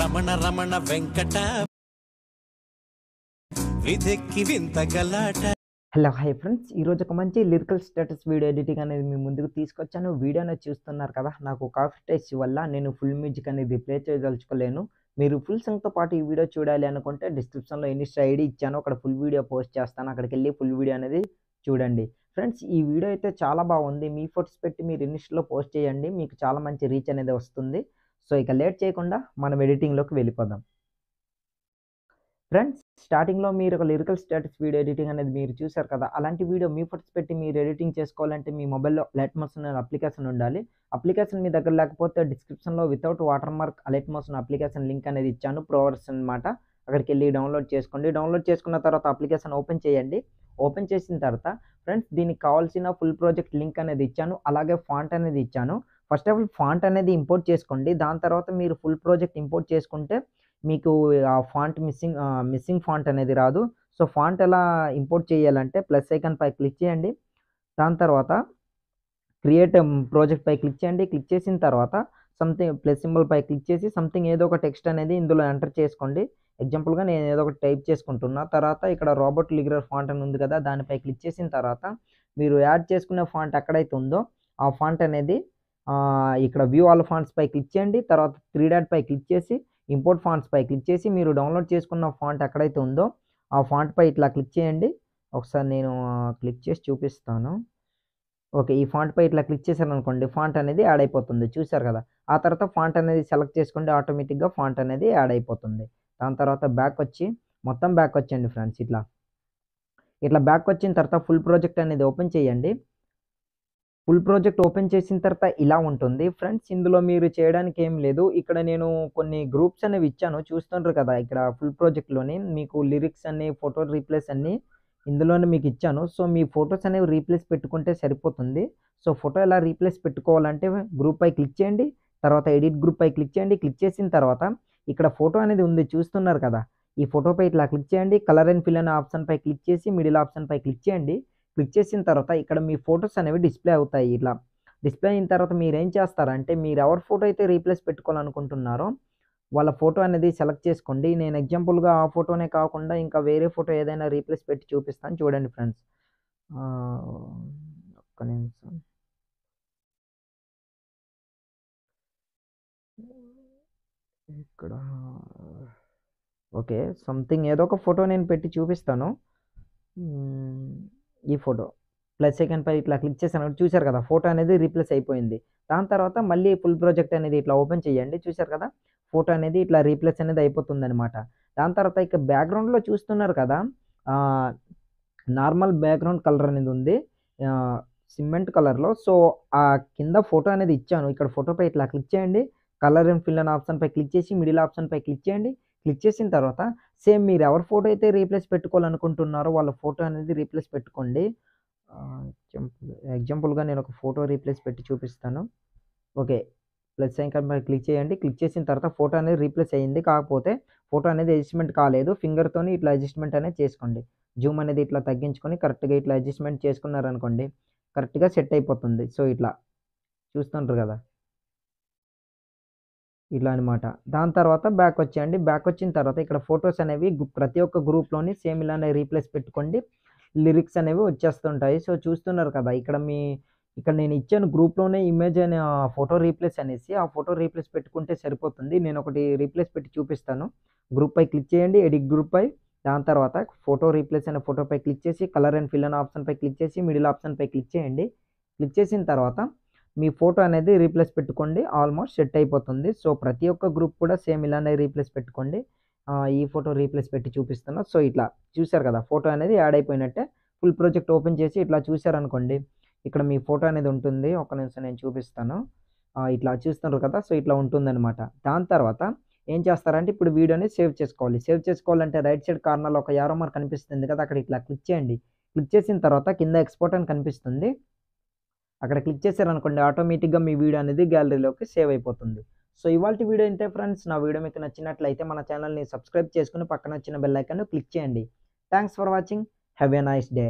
రమణ రమణ వెంకట విదెక్కి వింత గలాట. Hello hi friends, ఈరోజు ఒక మంచి లిరికల్ స్టేటస్ వీడియో ఎడిటింగ్ అనేది మీ ముందుకు తీసుకొచ్చాను. వీడియో అనేది చూస్తున్నారు కదా, నాకు కాఫీ టేస్ట్ వల్ల నేను ఫుల్ మ్యూజిక్ అనేది ప్లే చేయదలుచుకోలేను. మీరు ఫుల్ సాంగ్తో పాటు ఈ వీడియో చూడాలి అనుకుంటే డిస్క్రిప్షన్లో ఇన్స్టా ఐడి ఇచ్చాను, అక్కడ ఫుల్ వీడియో పోస్ట్ చేస్తాను, అక్కడికి వెళ్ళి ఫుల్ వీడియో అనేది చూడండి. ఫ్రెండ్స్, ఈ వీడియో అయితే చాలా బాగుంది. మీ ఫోటోస్ పెట్టి మీరు ఇన్స్టాలో పోస్ట్ చేయండి, మీకు చాలా మంచి రీచ్ అనేది వస్తుంది. సో ఇక లేట్ చేయకుండా మనం ఎడిటింగ్లోకి వెళ్ళిపోదాం. ఫ్రెండ్స్, స్టార్టింగ్లో మీరు ఒక లిరికల్ స్టేటస్ వీడియో ఎడిటింగ్ అనేది మీరు చూసారు కదా, అలాంటి వీడియో మీ ఫోటోస్ పెట్టి మీరు ఎడిటింగ్ చేసుకోవాలంటే మీ మొబైల్లో అలర్ట్ మోషన్ అనే అప్లికేషన్ ఉండాలి. అప్లికేషన్ మీ దగ్గర లేకపోతే డిస్క్రిప్షన్లో without water mark alert motion application link అనేది ఇచ్చాను, ప్రోవర్స్ అనమాట. అక్కడికి వెళ్ళి డౌన్లోడ్ చేసుకోండి. డౌన్లోడ్ చేసుకున్న తర్వాత అప్లికేషన్ ఓపెన్ చేయండి. ఓపెన్ చేసిన తర్వాత ఫ్రెండ్స్, దీనికి కావాల్సిన ఫుల్ ప్రాజెక్ట్ లింక్ అనేది ఇచ్చాను, అలాగే ఫాంట్ అనేది ఇచ్చాను. ఫస్ట్ ఆఫ్ ఆల్ ఫాంట్ అనేది ఇంపోర్ట్ చేసుకోండి. దాని తర్వాత మీరు ఫుల్ ప్రాజెక్ట్ ఇంపోర్ట్ చేసుకుంటే మీకు ఆ ఫాంట్ మిస్సింగ్ ఫాంట్ అనేది రాదు. సో ఫాంట్ ఎలా ఇంపోర్ట్ చేయాలంటే ప్లస్ ఐకాన్ పై క్లిక్ చేయండి. దాని తర్వాత క్రియేట్ ప్రాజెక్ట్ పై క్లిక్ చేయండి. క్లిక్ చేసిన తర్వాత సంథింగ్ ప్లస్ సింబల్ పై క్లిక్ చేసి సంథింగ్ ఏదో ఒక టెక్స్ట్ అనేది ఇందులో ఎంటర్ చేసుకోండి. ఎగ్జాంపుల్గా నేను ఏదో ఒకటి టైప్ చేసుకుంటున్నా. తర్వాత ఇక్కడ రాబర్ట్ లిగ్రర్ ఫాంట్ అని ఉంది కదా, దానిపై క్లిక్ చేసిన తర్వాత మీరు యాడ్ చేసుకునే ఫాంట్ ఎక్కడైతే ఉందో ఆ ఫాంట్ అనేది ఇక్కడ వ్యూ ఆల్ ఫాంట్స్ పై క్లిక్ చేయండి. తర్వాత 3 డాట్ పై క్లిక్ చేసి ఇంపోర్ట్ ఫాంట్స్ పై క్లిక్ చేసి మీరు డౌన్లోడ్ చేసుకున్న ఫాంట్ ఎక్కడైతే ఉందో ఆ ఫాంట్ పై ఇట్లా క్లిక్ చేయండి. ఒకసారి నేను క్లిక్ చేసి చూపిస్తాను. ఓకే, ఈ ఫాంట్ పై ఇట్లా క్లిక్ చేశాను అనుకోండి, ఫాంట్ అనేది యాడ్ అయిపోతుంది, చూసారు కదా. ఆ తర్వాత ఫాంట్ అనేది సెలెక్ట్ చేసుకోండి, ఆటోమేటిక్గా ఫాంట్ అనేది యాడ్ అయిపోతుంది. దాని తర్వాత బ్యాక్ వచ్చి మొత్తం బ్యాక్ వచ్చండి ఫ్రెండ్స్. ఇట్లా బ్యాక్ వచ్చిన తర్వాత ఫుల్ ప్రాజెక్ట్ అనేది ఓపెన్ చేయండి. ఫుల్ ప్రాజెక్ట్ ఓపెన్ చేసిన తర్వాత ఇలా ఉంటుంది ఫ్రెండ్స్. ఇందులో మీరు చేయడానికి ఏం లేదు. ఇక్కడ నేను కొన్ని గ్రూప్స్ అనేవి ఇచ్చాను, చూస్తుంటారు కదా. ఇక్కడ ఫుల్ ప్రాజెక్ట్లోని మీకు లిరిక్స్ అన్ని, ఫోటో రీప్లేస్ అన్ని ఇందులోనే మీకు ఇచ్చాను. సో మీ ఫొటోస్ అనేవి రీప్లేస్ పెట్టుకుంటే సరిపోతుంది. సో ఫోటో ఎలా రీప్లేస్ పెట్టుకోవాలంటే గ్రూప్ పై క్లిక్ చేయండి. తర్వాత ఎడిట్ గ్రూప్ పై క్లిక్ చేయండి. క్లిక్ చేసిన తర్వాత ఇక్కడ ఫోటో అనేది ఉంది, చూస్తున్నారు కదా. ఈ ఫోటోపై ఇట్లా క్లిక్ చేయండి. కలర్ అండ్ ఫిల్ అనే ఆప్షన్ పై క్లిక్ చేసి మిడిల్ ఆప్షన్ పై క్లిక్ చేయండి. క్లిక్ చేసిన తర్వాత ఇక్కడ మీ ఫొటోస్ అనేవి డిస్ప్లే అవుతాయి. ఇట్లా డిస్ప్లే అయిన తర్వాత మీరు ఏం చేస్తారంటే, మీరు ఎవరి ఫోటో అయితే రీప్లేస్ పెట్టుకోవాలనుకుంటున్నారో వాళ్ళ ఫోటో అనేది సెలెక్ట్ చేసుకోండి. నేను ఎగ్జాంపుల్గా ఆ ఫోటోనే కాకుండా ఇంకా వేరే ఫోటో ఏదైనా రీప్లేస్ పెట్టి చూపిస్తాను, చూడండి ఫ్రెండ్స్. ఒక్క నిమిషం. ఇక్కడ ఓకే, సంథింగ్ ఏదో ఒక ఫోటో నేను పెట్టి చూపిస్తాను. ఈ ఫోటో ప్లస్ సెకండ్ పై ఇట్లా క్లిక్ చేశాను, చూశారు కదా, ఫోటో అనేది రీప్లేస్ అయిపోయింది. దాని తర్వాత మళ్ళీ ఫుల్ ప్రాజెక్ట్ అనేది ఇట్లా ఓపెన్ చేయండి, చూశారు కదా, ఫోటో అనేది ఇట్లా రీప్లేస్ అనేది అయిపోతుంది అనమాట. దాని తర్వాత ఇక బ్యాక్గ్రౌండ్లో చూస్తున్నారు కదా, నార్మల్ బ్యాక్గ్రౌండ్ కలర్ అనేది ఉంది సిమెంట్ కలర్లో. సో ఆ కింద ఫోటో అనేది ఇచ్చాను. ఇక్కడ ఫోటోపై ఇట్లా క్లిక్ చేయండి. కలర్ అండ్ ఫిల్ అనే ఆప్షన్ పై క్లిక్ చేసి మిడిల్ ఆప్షన్ పై క్లిక్ చేయండి. క్లిక్ చేసిన తర్వాత సేమ్ మీరు ఎవరి ఫోటో అయితే రీప్లేస్ పెట్టుకోవాలనుకుంటున్నారో వాళ్ళ ఫోటో అనేది రీప్లేస్ పెట్టుకోండి. ఎగ్జాంపుల్గా నేను ఒక ఫోటో రీప్లేస్ పెట్టి చూపిస్తాను. ఓకే, ప్లస్ ఐకాన్ పై క్లిక్ చేయండి. క్లిక్ చేసిన తర్వాత ఫోటో అనేది రీప్లేస్ అయ్యింది, కాకపోతే ఫోటో అనేది అడ్జస్ట్మెంట్ కాలేదు. ఫింగర్తోని ఇట్లా అడ్జస్ట్మెంట్ అనేది చేసుకోండి. జూమ్ అనేది ఇట్లా తగ్గించుకొని కరెక్ట్గా ఇట్లా అడ్జస్ట్మెంట్ చేసుకున్నారనుకోండి, కరెక్ట్గా సెట్ అయిపోతుంది. సో ఇట్లా చూస్తుంటారు కదా, ఇట్లా అనమాట. దాని తర్వాత బ్యాక్ వచ్చేయండి. బ్యాక్ వచ్చిన తర్వాత ఇక్కడ ఫొటోస్ అనేవి ప్రతి ఒక్క గ్రూప్లోని సేమ్ ఇలానే రీప్లేస్ పెట్టుకోండి, లిరిక్స్ అనేవి వచ్చేస్తుంటాయి. సో చూస్తున్నారు కదా, ఇక్కడ నేను ఇచ్చాను గ్రూప్లోనే ఇమేజ్ అనే ఫోటో రీప్లేస్ అనేసి, ఆ ఫోటో రీప్లేస్ పెట్టుకుంటే సరిపోతుంది. నేను ఒకటి రీప్లేస్ పెట్టి చూపిస్తాను. గ్రూప్ పై క్లిక్ చేయండి, ఎడిట్ గ్రూప్ పై. దాని తర్వాత ఫోటో రీప్లేస్ అనే ఫోటోపై క్లిక్ చేసి కలర్ అండ్ ఫిల్ అనే ఆప్షన్ పై క్లిక్ చేసి మిడిల్ ఆప్షన్ పై క్లిక్ చేయండి. క్లిక్ చేసిన తర్వాత మీ ఫోటో అనేది రీప్లేస్ పెట్టుకోండి, ఆల్మోస్ట్ సెట్ అయిపోతుంది. సో ప్రతి ఒక్క గ్రూప్ కూడా సేమ్ ఇలానే రీప్లేస్ పెట్టుకోండి. ఈ ఫోటో రీప్లేస్ పెట్టి చూపిస్తున్నా. సో ఇట్లా చూశారు కదా, ఫోటో అనేది యాడ్ అయిపోయినట్టే. ఫుల్ ప్రాజెక్ట్ ఓపెన్ చేసి ఇట్లా చూశారనుకోండి, ఇక్కడ మీ ఫోటో అనేది ఉంటుంది. ఒక నిమిషం నేను చూపిస్తాను. ఇట్లా చూస్తున్నారు కదా, సో ఇట్లా ఉంటుందన్నమాట. దాని తర్వాత ఏం చేస్తారంటే ఇప్పుడు వీడియోని సేవ్ చేసుకోవాలి. సేవ్ చేసుకోవాలంటే రైట్ సైడ్ కార్నర్లో ఒక యారో మార్క్ కనిపిస్తుంది కదా, అక్కడ ఇట్లా క్లిక్ చేయండి. క్లిక్ చేసిన తర్వాత కింద ఎక్స్పోర్ట్ అని కనిపిస్తుంది, అక్కడ క్లిక్ చేశారనుకోండి, ఆటోమేటిక్గా మీ వీడియో అనేది గ్యాలరీలోకి సేవ్ అయిపోతుంది. సో ఇవాల్టి వీడియో ఇంతే ఫ్రెండ్స్. నా వీడియో మీకు నచ్చినట్లయితే మన ఛానల్ని సబ్స్క్రైబ్ చేసుకుని పక్కన వచ్చిన బెల్ ఐకాన్ క్లిక్ చేయండి. Thanks for watching. Have a nice day.